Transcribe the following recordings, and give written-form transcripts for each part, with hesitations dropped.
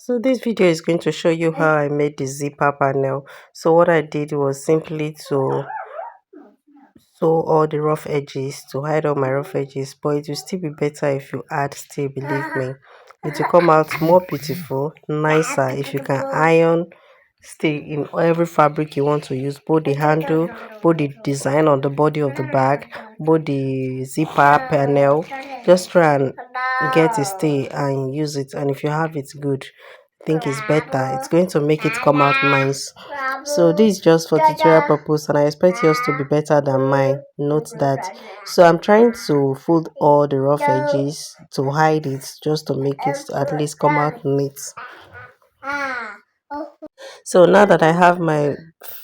So this video is going to show you how I made the zipper panel. So what I did was simply to sew all the rough edges, to hide all my rough edges, but it will still be better if you add stay, believe me. It will come out more beautiful, nicer if you can iron stay in every fabric you want to use, both the handle, both the design on the body of the bag, both the zipper panel. Just try and get a stay and use it, and if you have it, good. Think it's better, it's going to make it come out nice. So this is just for tutorial purpose, and I expect yours to be better than mine, note that. So I'm trying to fold all the rough edges to hide it, just to make it at least come out neat. So now that I have my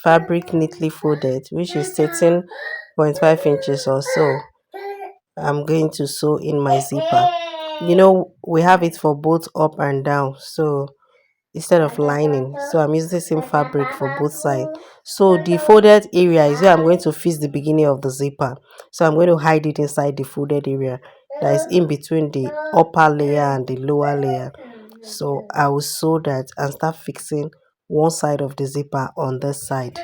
fabric neatly folded, which is 13.5 inches or so, I'm going to sew in my zipper. We have it for both up and down, so instead of lining, so I'm using the same fabric for both sides. So the folded area is where I'm going to fix the beginning of the zipper, so I'm going to hide it inside the folded area that is in between the upper layer and the lower layer. So I will sew that and start fixing one side of the zipper on this side.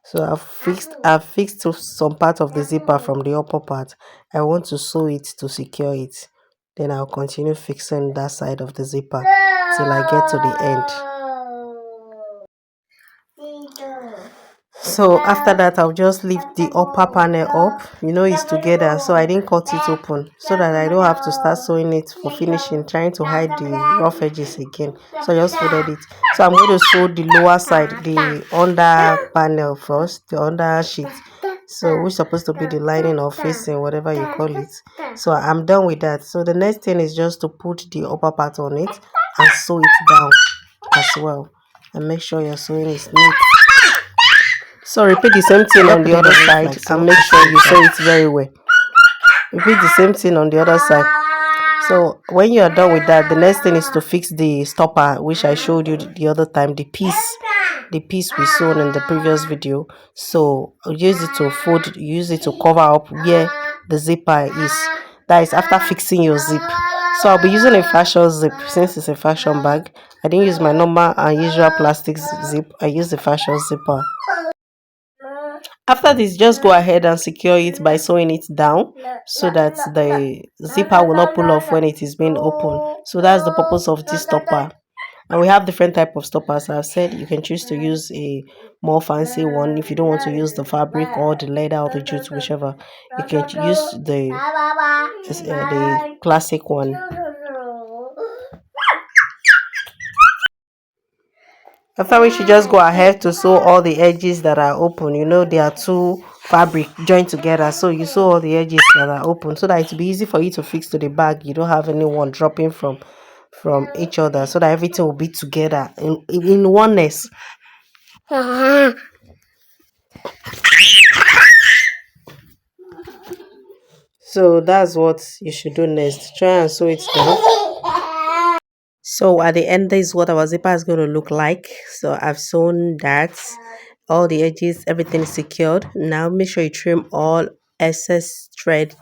So I've fixed some part of the zipper from the upper part. I want to sew it to secure it. Then I'll continue fixing that side of the zipper till I get to the end. So after that, I'll just lift the upper panel up. It's together, so I didn't cut it open, so that I don't have to start sewing it for finishing, trying to hide the rough edges again. So I just folded it. So I'm going to sew the lower side, the under panel first, the under sheet, so which is supposed to be the lining or facing, whatever you call it. So I'm done with that. So the next thing is just to put the upper part on it and sew it down as well, and make sure your sewing is neat. So repeat the same thing on the other side and make sure you sew it very well. Repeat the same thing on the other side. So when you are done with that, the next thing is to fix the stopper, which I showed you the other time, the piece we sewn in the previous video. So use it to fold, use it to cover up where the zipper is. That is after fixing your zip. So I'll be using a fashion zip since it's a fashion bag. I didn't use my normal and usual plastic zip. I used the fashion zipper. After this, just go ahead and secure it by sewing it down so that the zipper will not pull off when it is being opened. So that's the purpose of this stopper. And we have different type of stoppers. I've said you can choose to use a more fancy one if you don't want to use the fabric or the leather or the jute, whichever. You can use the classic one. After which, you just go ahead to sew all the edges that are open. There are two fabric joined together, so you sew all the edges that are open so that it will be easy for you to fix to the bag. You don't have anyone dropping from each other, so that everything will be together in oneness. So that's what you should do next. Try and sew it down. So at the end, this is what our zipper is going to look like. So I've sewn that, all the edges, everything is secured. Now make sure you trim all excess thread